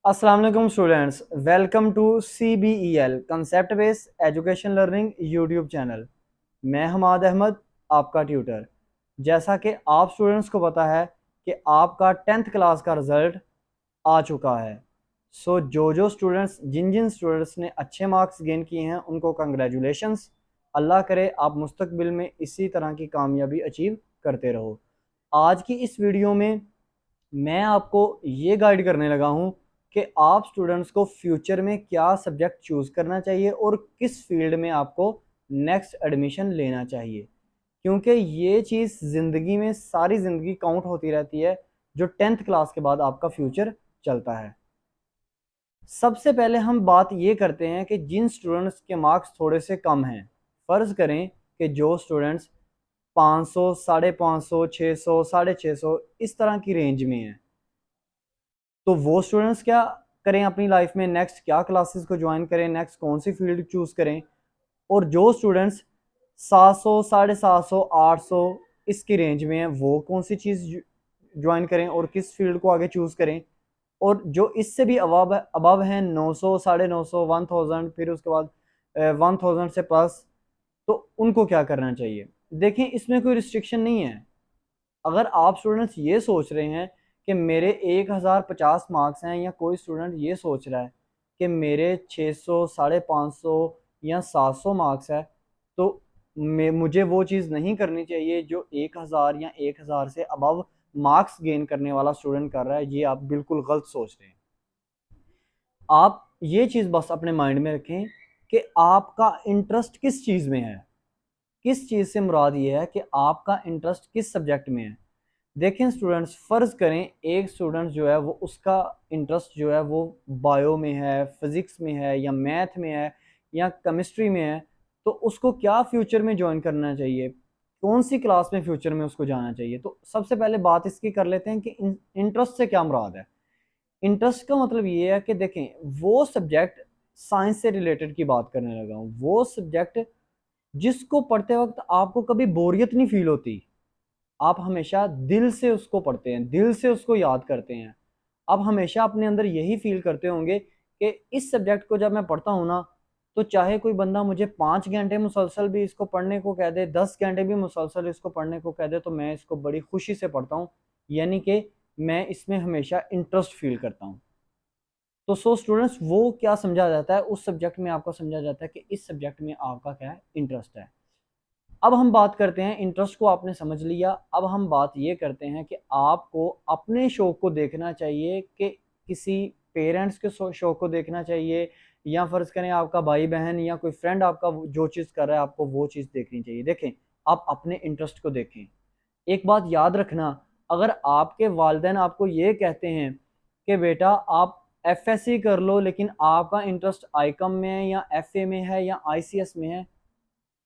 अस्सलाम वालेकुम students, welcome to CBEL concept based education learning YouTube channel. मैं हमाद अहमद, आपका ट्यूटर। जैसा कि आप स्टूडेंट्स को पता है कि आपका 10th क्लास का रिज़ल्ट आ चुका है। जो जो स्टूडेंट्स जिन जिन स्टूडेंट्स ने अच्छे मार्क्स गेन किए हैं उनको कंग्रेचुलेशंस। अल्लाह करे आप मुस्तकबिल में इसी तरह की कामयाबी अचीव करते रहो। आज की इस वीडियो में मैं आपको ये गाइड करने लगा हूँ कि आप स्टूडेंट्स को फ्यूचर में क्या सब्जेक्ट चूज़ करना चाहिए और किस फील्ड में आपको नेक्स्ट एडमिशन लेना चाहिए, क्योंकि ये चीज़ ज़िंदगी में सारी ज़िंदगी काउंट होती रहती है जो 10th क्लास के बाद आपका फ्यूचर चलता है। सबसे पहले हम बात ये करते हैं कि जिन स्टूडेंट्स के मार्क्स थोड़े से कम हैं, फ़र्ज़ करें कि जो स्टूडेंट्स 500, 550, 600, 650 इस तरह की रेंज में हैं, तो वो स्टूडेंट्स क्या करें अपनी लाइफ में, नेक्स्ट क्या क्लासेस को ज्वाइन करें, नेक्स्ट कौन सी फील्ड चूज़ करें। और जो स्टूडेंट्स 700, 750, 800 इसकी रेंज में है वो कौन सी चीज़ ज्वाइन करें और किस फील्ड को आगे चूज़ करें। और जो इससे भी अबव हैं 900, 950, 1000, फिर उसके बाद 1000 से प्लस, तो उनको क्या करना चाहिए। देखें, इसमें कोई रिस्ट्रिक्शन नहीं है। अगर आप स्टूडेंट्स ये सोच रहे हैं कि मेरे 1050 मार्क्स हैं, या कोई स्टूडेंट ये सोच रहा है कि मेरे 600, 550 या 700 मार्क्स है, तो मुझे वो चीज़ नहीं करनी चाहिए जो 1000 या 1000 से अबव मार्क्स गेन करने वाला स्टूडेंट कर रहा है। ये आप बिल्कुल गलत सोच रहे हैं। आप ये चीज़ बस अपने माइंड में रखें कि आपका इंटरेस्ट किस चीज़ में है। किस चीज़ से मुराद ये है कि आपका इंटरेस्ट किस सब्जेक्ट में है। देखें स्टूडेंट्स, फ़र्ज़ करें एक स्टूडेंट जो है वो उसका इंटरेस्ट जो है वो बायो में है, फिज़िक्स में है, या मैथ में है, या केमिस्ट्री में है, तो उसको क्या फ्यूचर में जॉइन करना चाहिए, कौन सी क्लास में फ्यूचर में उसको जाना चाहिए। तो सबसे पहले बात इसकी कर लेते हैं कि इंटरेस्ट से क्या मुराद है। इंटरेस्ट का मतलब ये है कि देखें, वो सब्जेक्ट साइंस से रिलेटेड की बात करने लगा हूँ, वो सब्जेक्ट जिसको पढ़ते वक्त आपको कभी बोरियत नहीं फील होती। आप हमेशा दिल से उसको पढ़ते हैं, दिल से उसको याद करते हैं। आप हमेशा अपने अंदर यही फील करते होंगे कि इस सब्जेक्ट को जब मैं पढ़ता हूँ ना, तो चाहे कोई बंदा मुझे 5 घंटे मुसलसल भी इसको पढ़ने को कह दे, 10 घंटे भी मुसलसल इसको पढ़ने को कह दे, तो मैं इसको बड़ी खुशी से पढ़ता हूँ। यानी कि मैं इसमें हमेशा इंटरेस्ट फील करता हूँ। तो स्टूडेंट्स, वो क्या समझा जाता है उस सब्जेक्ट में, आपका समझा जाता है कि इस सब्जेक्ट में आपका क्या है, इंटरेस्ट है। अब हम बात करते हैं, इंटरेस्ट को आपने समझ लिया, अब हम बात ये करते हैं कि आपको अपने शौक को देखना चाहिए कि किसी पेरेंट्स के शौक को देखना चाहिए, या फ़र्ज़ करें आपका भाई बहन या कोई फ्रेंड आपका जो चीज़ कर रहा है आपको वो चीज़ देखनी चाहिए। देखें, आप अपने इंटरेस्ट को देखें। एक बात याद रखना, अगर आपके वालिदैन आपको ये कहते हैं कि बेटा आप एफएससी कर लो, लेकिन आपका इंटरेस्ट आईकॉम में है, या एफए में है, या आईसीएस में है,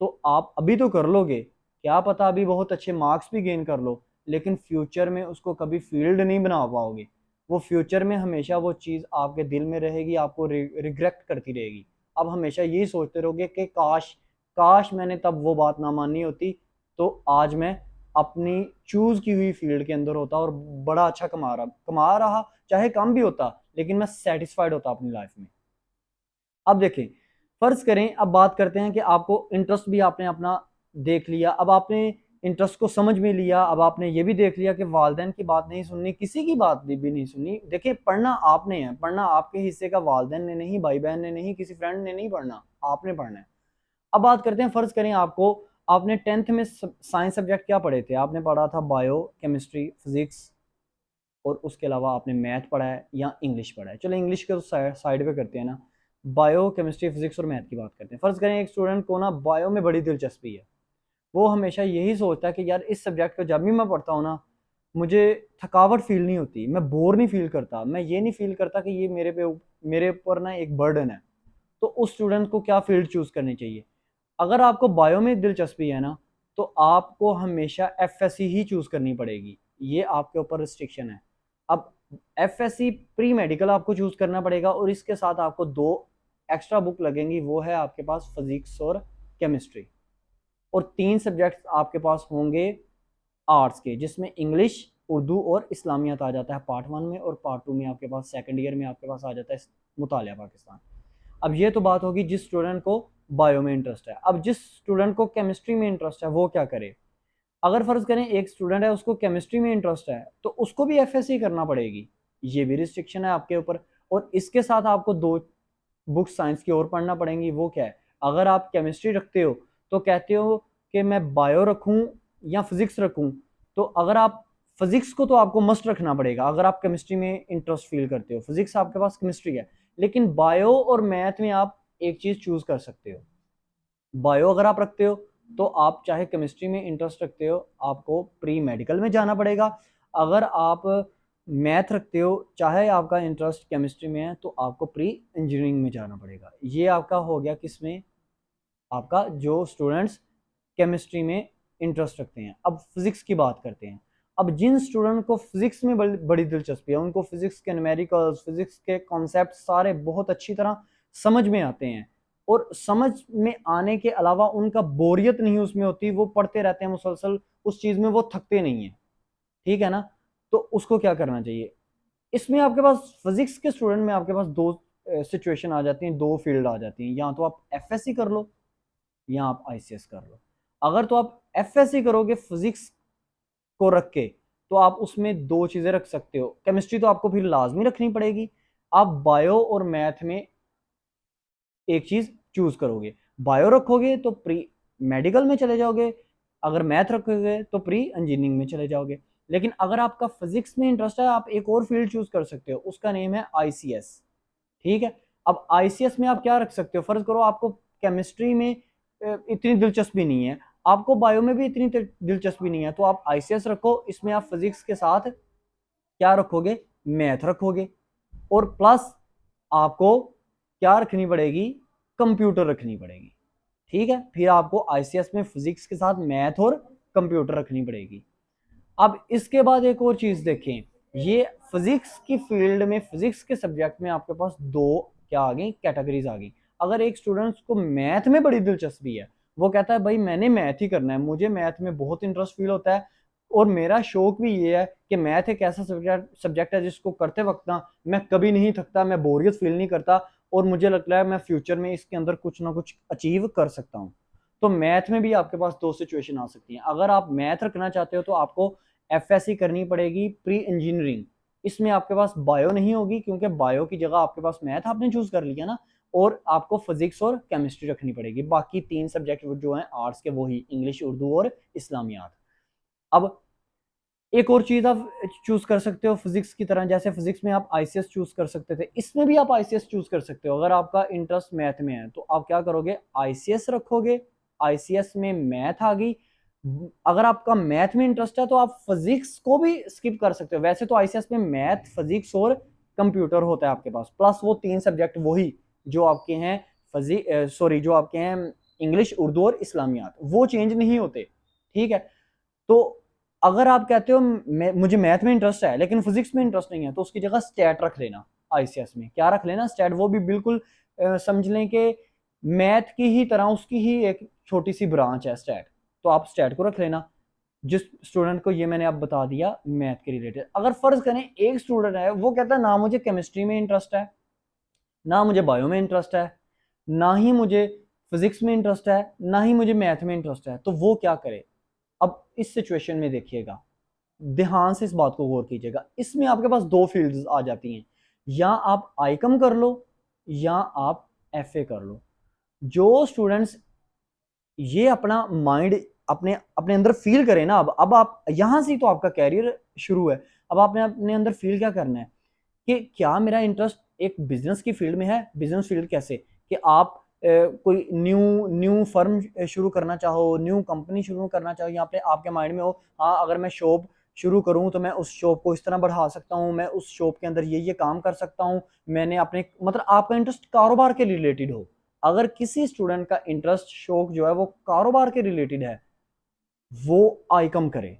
तो आप अभी तो कर लोगे, क्या पता अभी बहुत अच्छे मार्क्स भी गेन कर लो, लेकिन फ्यूचर में उसको कभी फील्ड नहीं बना पाओगे। वो फ्यूचर में हमेशा वो चीज़ आपके दिल में रहेगी, आपको रिग्रेट करती रहेगी। अब हमेशा यही सोचते रहोगे कि काश काश मैंने तब वो बात ना मानी होती, तो आज मैं अपनी चूज़ की हुई फील्ड के अंदर होता और बड़ा अच्छा कमा रहा, चाहे कम भी होता, लेकिन मैं सेटिस्फाइड होता अपनी लाइफ में। अब देखें, फर्ज करें, अब बात करते हैं कि आपको इंटरेस्ट भी आपने अपना देख लिया, अब आपने इंटरेस्ट को समझ में लिया, अब आपने ये भी देख लिया कि वालदेन की बात नहीं सुननी, किसी की बात भी नहीं सुननी। देखिए, पढ़ना आपने है, पढ़ना आपके हिस्से का वालदेन ने नहीं, भाई बहन ने नहीं, किसी फ्रेंड ने नहीं पढ़ना, आपने पढ़ना है। अब बात करते हैं, फर्ज करें आपको, आपने 10th में साइंस सब्जेक्ट क्या पढ़े थे, आपने पढ़ा था बायो, केमिस्ट्री, फिजिक्स, और उसके अलावा आपने मैथ पढ़ा है या इंग्लिश पढ़ा है। चलो इंग्लिश के तो साइड पे करते हैं ना, बायो, केमिस्ट्री, फिजिक्स और मैथ की बात करते हैं। फ़र्ज़ करें एक स्टूडेंट को ना बायो में बड़ी दिलचस्पी है, वो हमेशा यही सोचता है कि यार इस सब्जेक्ट को जब भी मैं पढ़ता हूँ ना, मुझे थकावट फील नहीं होती, मैं बोर नहीं फील करता, मैं ये नहीं फील करता कि ये मेरे ऊपर ना एक बर्डन है। तो उस स्टूडेंट को क्या फील्ड चूज़ करनी चाहिए। अगर आपको बायो में दिलचस्पी है ना, तो आपको हमेशा एफएससी ही चूज़ करनी पड़ेगी, ये आपके ऊपर रिस्ट्रिक्शन है। अब एफएससी प्री मेडिकल आपको चूज़ करना पड़ेगा, और इसके साथ आपको दो एक्स्ट्रा बुक लगेंगी, वो है आपके पास फिजिक्स और केमिस्ट्री, और तीन सब्जेक्ट्स आपके पास होंगे आर्ट्स के, जिसमें इंग्लिश, उर्दू और इस्लामियात आ जाता है पार्ट 1 में, और पार्ट 2 में आपके पास सेकंड ईयर में आपके पास आ जाता है मुतालिया पाकिस्तान। अब ये तो बात होगी जिस स्टूडेंट को बायो में इंटरेस्ट है। अब जिस स्टूडेंट को केमिस्ट्री में इंटरेस्ट है वो क्या करे? अगर फर्ज करें एक स्टूडेंट है उसको केमिस्ट्री में इंटरेस्ट है तो उसको भी एफएससी करना पड़ेगी, ये भी रिस्ट्रिक्शन है आपके ऊपर। और इसके साथ आपको 2 बुक्स साइंस की और पढ़ना पड़ेंगी। वो क्या है? अगर आप केमिस्ट्री रखते हो तो कहते हो कि मैं बायो रखूं या फिजिक्स रखूं, तो अगर आप फिजिक्स को तो आपको मस्ट रखना पड़ेगा अगर आप केमिस्ट्री में इंटरेस्ट फील करते हो। फिजिक्स आपके पास केमिस्ट्री है, लेकिन बायो और मैथ में आप एक चीज चूज कर सकते हो। बायो अगर आप रखते हो तो आप चाहे केमिस्ट्री में इंटरेस्ट रखते हो आपको प्री मेडिकल में जाना पड़ेगा। अगर आप मैथ रखते हो चाहे आपका इंटरेस्ट केमिस्ट्री में है तो आपको प्री इंजीनियरिंग में जाना पड़ेगा। ये आपका हो गया किसमें? आपका जो स्टूडेंट्स केमिस्ट्री में इंटरेस्ट रखते हैं। अब फिजिक्स की बात करते हैं। अब जिन स्टूडेंट को फिजिक्स में बड़ी दिलचस्पी है, उनको फिजिक्स के न्यूमेरिकल्स, फिजिक्स के कॉन्सेप्ट सारे बहुत अच्छी तरह समझ में आते हैं, और समझ में आने के अलावा उनका बोरियत नहीं उसमें होती, वो पढ़ते रहते हैं मुसलसल, उस चीज में वो थकते नहीं है, ठीक है ना? तो उसको क्या करना चाहिए? इसमें आपके पास फिजिक्स के स्टूडेंट में आपके पास 2 सिचुएशन आ जाती हैं, 2 फील्ड आ जाती हैं। या तो आप एफएससी कर लो या आप आईसीएस कर लो। अगर तो आप एफएससी करोगे फिजिक्स को रख के, तो आप उसमें 2 चीजें रख सकते हो। केमिस्ट्री तो आपको फिर लाजमी रखनी पड़ेगी। आप बायो और मैथ में एक चीज चूज करोगे। बायो रखोगे तो प्री मेडिकल में चले जाओगे, अगर मैथ रखोगे तो प्री इंजीनियरिंग में चले जाओगे। लेकिन अगर आपका फिजिक्स में इंटरेस्ट है आप एक और फील्ड चूज कर सकते हो, उसका नेम है आईसीएस, ठीक है? अब आईसीएस में आप क्या रख सकते हो? फर्ज करो आपको केमिस्ट्री में इतनी दिलचस्पी नहीं है, आपको बायो में भी इतनी दिलचस्पी नहीं है, तो आप आईसीएस रखो। इसमें आप फिजिक्स के साथ क्या रखोगे? मैथ रखोगे, और प्लस आपको क्या रखनी पड़ेगी? कंप्यूटर रखनी पड़ेगी, ठीक है? फिर आपको आईसीएस में फिजिक्स के साथ मैथ और कंप्यूटर रखनी पड़ेगी। अब इसके बाद एक और चीज देखें, ये फिजिक्स की फील्ड में, फिजिक्स के सब्जेक्ट में आपके पास 2 क्या आ गई? कैटेगरीज आ गई। अगर एक स्टूडेंट्स को मैथ में बड़ी दिलचस्पी है, वो कहता है भाई मैंने मैथ ही करना है, मुझे मैथ में बहुत इंटरेस्ट फील होता है, और मेरा शौक भी ये है कि मैथ एक ऐसा सब्जेक्ट है जिसको करते वक्त ना मैं कभी नहीं थकता, मैं बोरियत फील नहीं करता, और मुझे लगता है मैं फ्यूचर में इसके अंदर कुछ ना कुछ अचीव कर सकता हूँ। तो मैथ में भी आपके पास 2 सिचुएशन आ सकती हैं। अगर आप मैथ रखना चाहते हो तो आपको एफएससी करनी पड़ेगी प्री इंजीनियरिंग। इसमें आपके पास बायो नहीं होगी, क्योंकि बायो की जगह आपके पास मैथ आपने चूज कर लिया ना, और आपको फिजिक्स और केमिस्ट्री रखनी पड़ेगी। बाकी 3 सब्जेक्ट जो हैं आर्ट्स के, वही इंग्लिश, उर्दू और इस्लामियात। अब एक और चीज आप चूज कर सकते हो फिजिक्स की तरह, जैसे फिजिक्स में आप आईसीएस चूज कर सकते थे, इसमें भी आप आईसीएस चूज कर सकते हो। अगर आपका इंटरेस्ट मैथ में है तो आप क्या करोगे? आईसीएस रखोगे, आईसीएस में मैथ आ गई। अगर आपका मैथ में इंटरेस्ट है तो आप फिजिक्स को भी स्किप कर सकते हो। वैसे तो आईसीएस में मैथ, फिजिक्स और कंप्यूटर होता है आपके पास, प्लस वो 3 सब्जेक्ट वही जो आपके हैं जो आपके हैं इंग्लिश, उर्दू और इस्लामियात, वो चेंज नहीं होते, ठीक है? तो अगर आप कहते हो मुझे मैथ में इंटरेस्ट है लेकिन फिजिक्स में इंटरेस्ट नहीं है, तो उसकी जगह स्टैट रख लेना। आईसीएस में क्या रख लेना? स्टैट। वो भी बिल्कुल समझ लें कि मैथ की ही तरह उसकी ही एक छोटी सी ब्रांच है स्टैट, तो आप स्टैट को रख लेना। जिस स्टूडेंट को ये मैंने अब बता दिया मैथ के रिलेटेड। अगर फर्ज करें एक स्टूडेंट है वो कहता है ना मुझे केमिस्ट्री में इंटरेस्ट है, ना मुझे बायो में इंटरेस्ट है, ना ही मुझे फिजिक्स में इंटरेस्ट है, ना ही मुझे मैथ में इंटरेस्ट है, तो वो क्या करे? अब इस सिचुएशन में देखिएगा, ध्यान से इस बात को गौर कीजिएगा, इसमें आपके पास 2 फील्ड्स आ जाती हैं, या आप आईकम कर लो या आप एफए कर लो। जो स्टूडेंट्स ये अपना माइंड अपने अपने अंदर फील करें ना, अब आप यहां से तो आपका कैरियर शुरू है। अब आपने अपने अंदर फील क्या करना है कि क्या मेरा इंटरेस्ट एक बिजनेस की फील्ड में है? बिजनेस फील्ड कैसे? कि आप कोई न्यू न्यू फर्म शुरू करना चाहो, न्यू कंपनी शुरू करना चाहो, यहाँ पे आपके माइंड में हो हाँ अगर मैं शॉप शुरू करूँ तो मैं उस शॉप को इस तरह बढ़ा सकता हूँ, मैं उस शॉप के अंदर ये काम कर सकता हूँ। मैंने अपने मतलब आपका इंटरेस्ट कारोबार के रिलेटेड हो। अगर किसी स्टूडेंट का इंटरेस्ट शौक जो है वो कारोबार के रिलेटेड है, वो आईकम करे,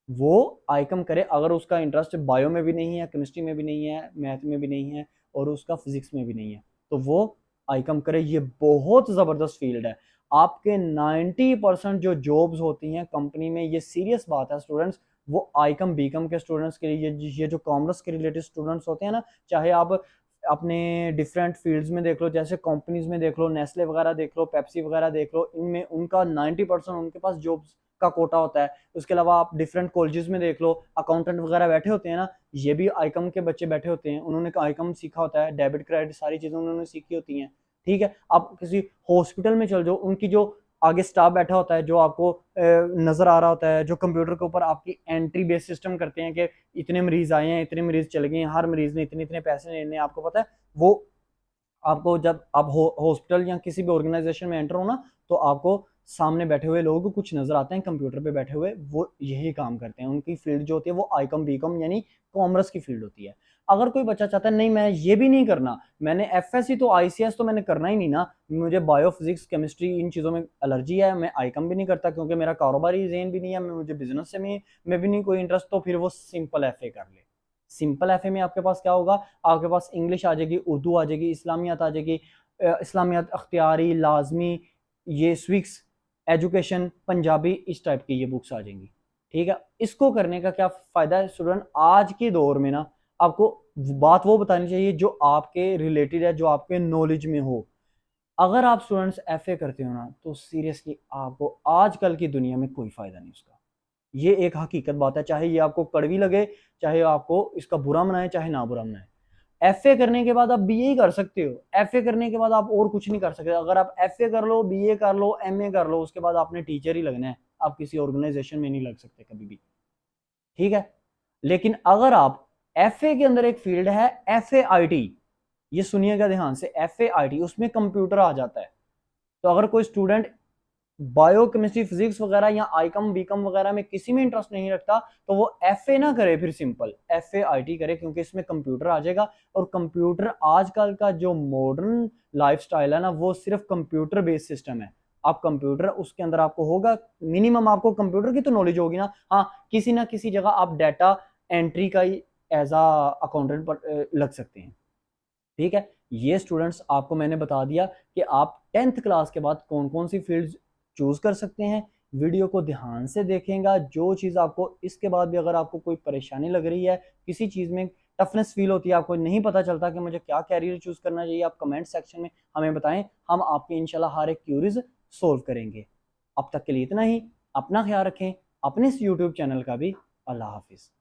वो आईकम करे। अगर उसका इंटरेस्ट बायो में भी नहीं है, केमिस्ट्री में भी नहीं है, मैथ में भी नहीं है, और उसका फिजिक्स में भी नहीं है, तो वो आईकम करे। ये बहुत ज़बरदस्त फील्ड है। आपके 90% जो जॉब्स होती हैं कंपनी में, ये सीरियस बात है स्टूडेंट्स, वो आईकम बीकम के स्टूडेंट्स के लिए, ये जो कॉमर्स के रिलेटेड स्टूडेंट्स होते हैं ना, चाहे आप अपने डिफरेंट फील्ड्स में देख लो, जैसे कंपनीज में देख लो, नेस्ले वगैरह देख लो, पेप्सी वगैरह देख लो, इनमें उनका 90% उनके पास जॉब्स का कोटा होता है। उसके अलावा आप डिफरेंट कॉलेजेस में देख लो, अकाउंटेंट वगैरह बैठे होते हैं ना, ये भी आईकम के बच्चे बैठे होते हैं, उन्होंने आईकम सीखा होता है, डेबिट क्रेडिट सारी चीजें उन्होंने सीखी होती हैं। ठीक है, आप किसी हॉस्पिटल में चल जाओ, उनकी जो आगे स्टाफ बैठा होता है, जो आपको नजर आ रहा होता है, जो कंप्यूटर के ऊपर आपकी एंट्री बेस्ड सिस्टम करते हैं कि इतने मरीज आए हैं, इतने मरीज चले गए हैं, हर मरीज ने इतने इतने पैसे लेने, आपको पता है वो आपको जब आप हॉस्पिटल या किसी भी ऑर्गेनाइजेशन में एंटर हो ना, तो आपको सामने बैठे हुए लोग कुछ नजर आते हैं कंप्यूटर पे बैठे हुए, वो यही काम करते हैं। उनकी फील्ड जो होती है वो आईकॉम बीकॉम यानी कॉमर्स की फील्ड होती है। अगर कोई बच्चा चाहता है नहीं मैं ये भी नहीं करना, मैंने एफएससी तो आईसीएस तो मैंने करना ही नहीं ना, मुझे बायो फिजिक्स केमिस्ट्री इन चीज़ों में एलर्जी है, मैं आईकॉम भी नहीं करता क्योंकि मेरा कारोबारी जेन भी नहीं है, मुझे बिजनेस से में भी नहीं कोई इंटरेस्ट, तो फिर वो सिंपल एफए कर ले। सिंपल एफए में आपके पास क्या होगा, आपके पास इंग्लिश आ जाएगी, उर्दू आ जाएगी, इस्लामियात आ जाएगी, इस्लामियात अख्तियारी लाजमी, ये स्विक्स एजुकेशन पंजाबी, इस टाइप की ये बुक्स आ जाएंगी। ठीक है, इसको करने का क्या फायदा है स्टूडेंट, आज के दौर में ना आपको बात वो बतानी चाहिए जो आपके रिलेटेड है, जो आपके नॉलेज में हो। अगर आप स्टूडेंट्स एफए करते हो ना, तो सीरियसली आपको आजकल की दुनिया में कोई फायदा नहीं उसका। ये एक हकीकत बात है, चाहे ये आपको कड़वी लगे, चाहे आपको इसका बुरा मनाए, चाहे ना बुरा मनाए। एफए करने के बाद आप बीए ही कर सकते हो, एफए करने के बाद आप और कुछ नहीं कर सकते। अगर आप एफए कर लो, बीए कर लो, एमए कर लो, उसके बाद आपने टीचर ही लगना है, आप किसी ऑर्गेनाइजेशन में नहीं लग सकते कभी भी। ठीक है, लेकिन अगर आप एफए के अंदर एक फील्ड है एफए आईटी, ये सुनिएगा ध्यान से, एफए आईटी, उसमें कंप्यूटर आ जाता है। तो अगर कोई स्टूडेंट बायो केमिस्ट्री फिजिक्स वगैरह या आईकम बीकम वगैरह में किसी में इंटरेस्ट नहीं रखता, तो वो एफए ना करे, फिर सिंपल एफए आईटी करे, क्योंकि इसमें कंप्यूटर आ जाएगा। और कंप्यूटर आजकल का जो मॉडर्न लाइफस्टाइल है ना, वो सिर्फ कंप्यूटर बेस्ड सिस्टम है। आप कंप्यूटर उसके अंदर आपको होगा, मिनिमम आपको कंप्यूटर की तो नॉलेज होगी ना किसी ना किसी जगह आप डाटा एंट्री का ही एज अ अकाउंटेंट लग सकते हैं। ठीक है, ये स्टूडेंट्स आपको मैंने बता दिया कि आप 10th क्लास के बाद कौन कौन सी फील्ड चूज कर सकते हैं। वीडियो को ध्यान से देखेंगे, जो चीज़ आपको इसके बाद भी अगर आपको कोई परेशानी लग रही है, किसी चीज़ में टफनेस फील होती है, आपको नहीं पता चलता कि मुझे क्या कैरियर चूज करना चाहिए, आप कमेंट सेक्शन में हमें बताएं, हम आपकी इंशाल्लाह हर एक क्यूरीज सोल्व करेंगे। अब तक के लिए इतना ही, अपना ख्याल रखें, अपने इस यूट्यूब चैनल का भी। अल्लाह हाफिज़।